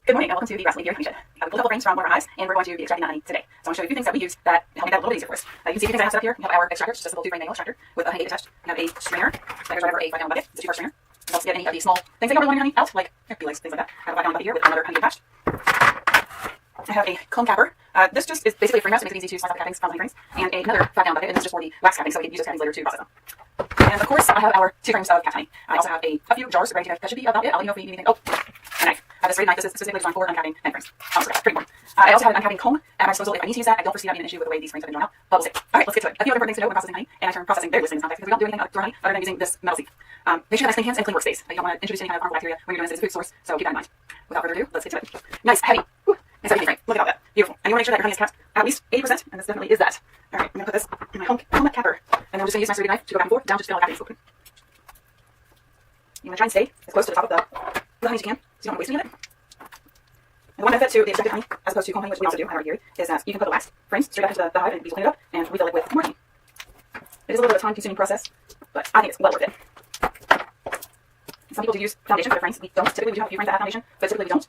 Good morning and welcome to the Wrestling Gear Honey Shed. We pulled a couple frames from one of our hives and we're going to be extracting the honey today. So I'm going to show you a few things that we use that help make that a little bit easier for us. You can see a few things I have set up here. We have our extractor, just a simple 2-frame manual extractor with a honey gate attached. We have a stringer that goes right over a 5-gallon bucket. It's a 2-part stringer. It helps get any of the small things that you don't really want your honey out, like beehives, things like that. I have a 5-gallon bucket here with another honey attached. I have a comb capper. This just is basically a frame wrap, so it makes it easy to slice out the cappings from honey frames. And another 5-gallon bucket, and this is just for the wax capping, so we can use those cappings later to process them. And of course, I have our 2 frames of cat honey. I also have a few jars ready to go. That should be about it. I'll let you know if we need anything. Oh, a knife. I have this braided knife. This is specifically designed for uncapping honey frames. Pretty important. I also have an uncapping comb at my disposal if I need to use that. I don't foresee that being an issue with the way these frames have been drawn out, but we'll see. All right, let's get to it. A few other important things to know when processing honey, and I term processing very loosely in this context because we don't do anything through honey other than using this metal sieve. Make sure you have nice clean hands and clean workspace. You don't want to introduce any kind of harmful bacteria when you're doing this as a food source, so keep that in mind. Without further ado, let's get to it. Nice, heavy. Woo. It's a heavy frame. Look at all that. Beautiful. And you want to make sure that your honey is capped at least 80%, and this definitely is that. All right, I'm going to put this in my home capper, and then I'm just going to use my serrated knife to go back and forth down to fill out capping fluid. You want to try and stay as close to the top of the honey as you can, so you don't waste any of it. And the one benefit to the extracted honey, as opposed to comb honey, which we also do, I already hear, is that you can put the wax frames straight back into the hive and these will clean it up and refill it with more honey. It is a little bit of a time-consuming process, but I think it's well worth it. Some people do use foundation for their frames. We don't. Typically, we do have a few frames that have foundation, but typically we don't.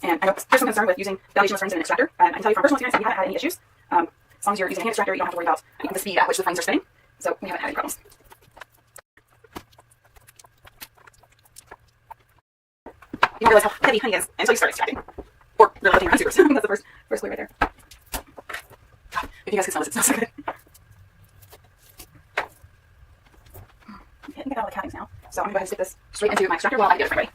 And I know there's some concern with using foundation frames in an extractor. And I can tell you from personal experience that we haven't had any issues. As long as you're using a hand extractor, you don't have to worry about the speed at which the frames are spinning. So we haven't had any problems. You don't realize how heavy honey is until you start extracting. Or really looking around supers. That's the first clue right there. God, if you guys can smell this, it smells so good. I'm hitting it out of the cappings now. So I'm going to go ahead and stick this straight into my extractor while I get it ready.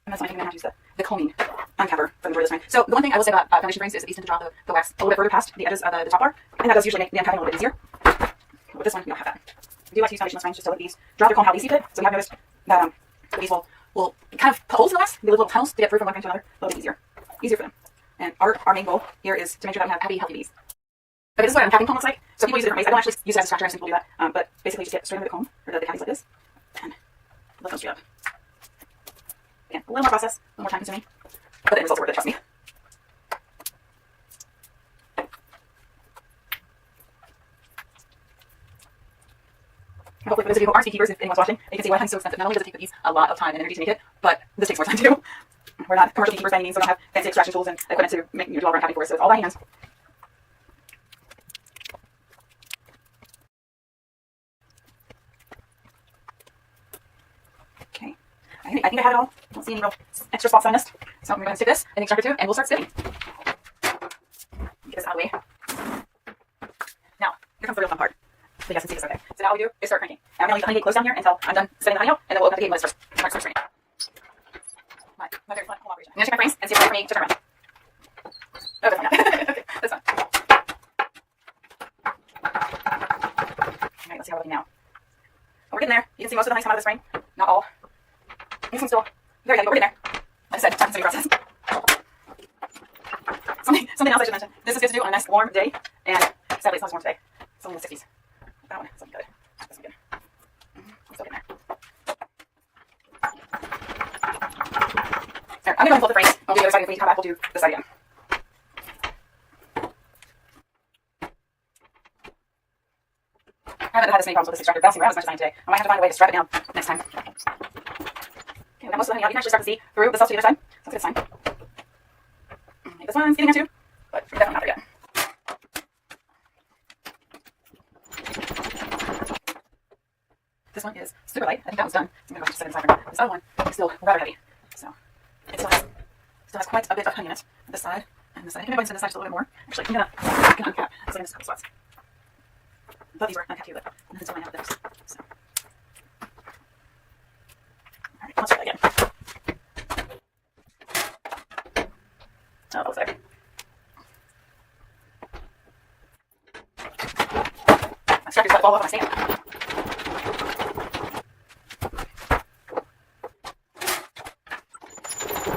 And that's why I'm going to have to use the combing uncapper for the majority of this frame. So the one thing I will say about foundation frames is that these tend to draw the wax a little bit further past the edges of the top bar, and that does usually make the uncapping a little bit easier. With this one, we don't have that. We do like to use foundationless frames just to let these draw their comb how they see fit. So we have noticed that these will kind of put holes in the wax, the little tunnels to get through from one frame to another a little bit easier for them. And our main goal here is to make sure that we have happy, healthy bees. Okay, this is what an uncapping comb looks like. So people use it different ways. I don't actually use it as a extractor. I've seen people do that. But basically, just get straight into the comb or the cappings like this, and let them straight up. Again, a little more process, a little more time consuming, but the end results are worth it. Trust me. Hopefully for those of you who aren't beekeepers, if anyone's watching, you can see why honey's so expensive. Not only does it take the bees a lot of time and energy to make it, but this takes more time too. We're not commercial beekeepers by any means, so we don't have fancy extraction tools and equipment to make do all our capping for us, so it's all by hand. Okay, I think I have it all. I don't see any real extra spots I missed, so I'm going to stick this in the extractor too, and we'll start spinning. Get this out of the way. Now, here comes the real fun part. So you guys can see this okay. So now all we do is start cranking. And I'm going to leave the honey gate closed down here until I'm done spinning the honey out, and then we'll open up the gate when it starts spinning. My very fun home operation. I'm going to check my frames and see if it's ready for me to turn around. Oh, definitely not. Okay, that's fine. Alright, let's see how we're looking now. Oh, we're getting there. You can see most of the honey's come out of this frame. Not all. This one's still very heavy, but we're getting there. Like I said, time consuming process. Something else I should mention. This is good to do on a nice warm day, and sadly it's not as warm today. It's only in the 60s. That one, something good. This one good. I'm still getting there. Right, I'm going to go ahead and flip the frames. I'll do the other side, and if we need to come back, we'll do this side again. I haven't had this many problems with this extractor bouncing around as much as I am today. I might have to find a way to strap it down next time. Okay, we got most of the honey out. You can actually start to see through the stuff to the other side. So that's a good sign. This one's getting there too, but definitely not there yet. This one is super light. I think that one's done. So I'm going to go set it aside for now. This other one is still rather heavy. So it still has quite a bit of honey in it. This side and this side. I think I'm going to spin this side just a little bit more. Actually, I'm going to uncap. So I'm just a couple spots. I thought these were uncapped here, but nothing's going on with those. So. Alright, let's try that again. Oh, that was there. My extractor's about to fall off my stand.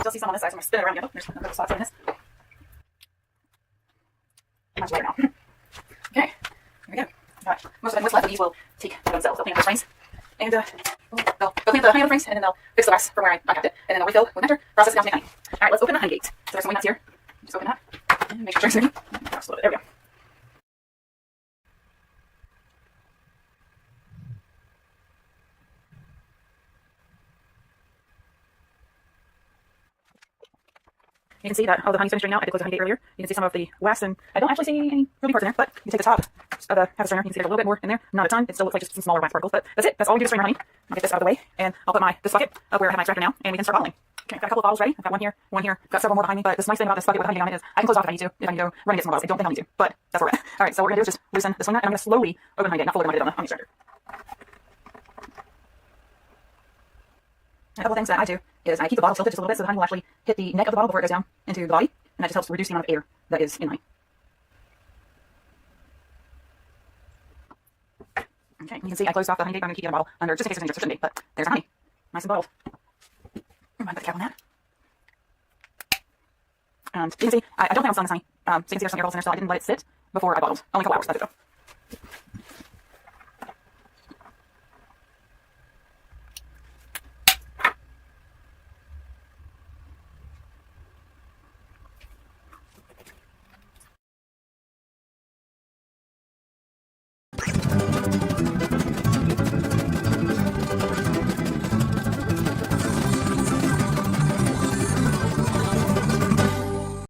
Still see some on this side, so I'm going to spin it around again. Oh, there's a couple spots on this. Much lighter now. Okay, here we go. Alright, most of what's left of these will take themselves. They'll clean up the frames. And they'll clean up the honey on the frames, and then they'll fix the wax from where I capped it. And then they'll refill with nectar, process it down to make honey. Alright, let's open the honey gate. So there's some wing nuts here. Just open that. And make sure it's ready. Just a little bit. There we go. You can see that all the honey's finished draining out. I did close the honey gate earlier. You can see some of the wax, and I don't actually see any ruby parts in there, but you take the top of the half a strainer. You can see there's a little bit more in there. Not a ton. It still looks like just some smaller wax particles, but that's it. That's all we do to strain our honey. I'll get this out of the way, and I'll put this bucket up where I have my extractor now, and we can start bottling. Okay, I've got a couple of bottles ready. I've got one here, one here. I've got several more behind me, but this nice thing about this bucket with honey on it is I can close off if I need to. If I need to go run and get some more bottles. I don't think I'll need to, but that's where we're at. All right, so what we're going to do is just loosen this one nut, and I'm going to slowly open the honey gate, not fully open it on the extractor. A couple of things that I do is I keep the bottle tilted just a little bit so the honey will actually hit the neck of the bottle before it goes down into the body, and that just helps reduce the amount of air that is in the honey. Okay, you can see I closed off the honey gate. I'm going to keep the other bottle under just in case there's any shouldn't be, but there's the honey. Nice and bottled. I'm going to put the cap on that. And you can see, I don't plan on selling this honey. So you can see there's some air bubbles in there still. I didn't let it sit before I bottled. Only a couple hours, that's it though.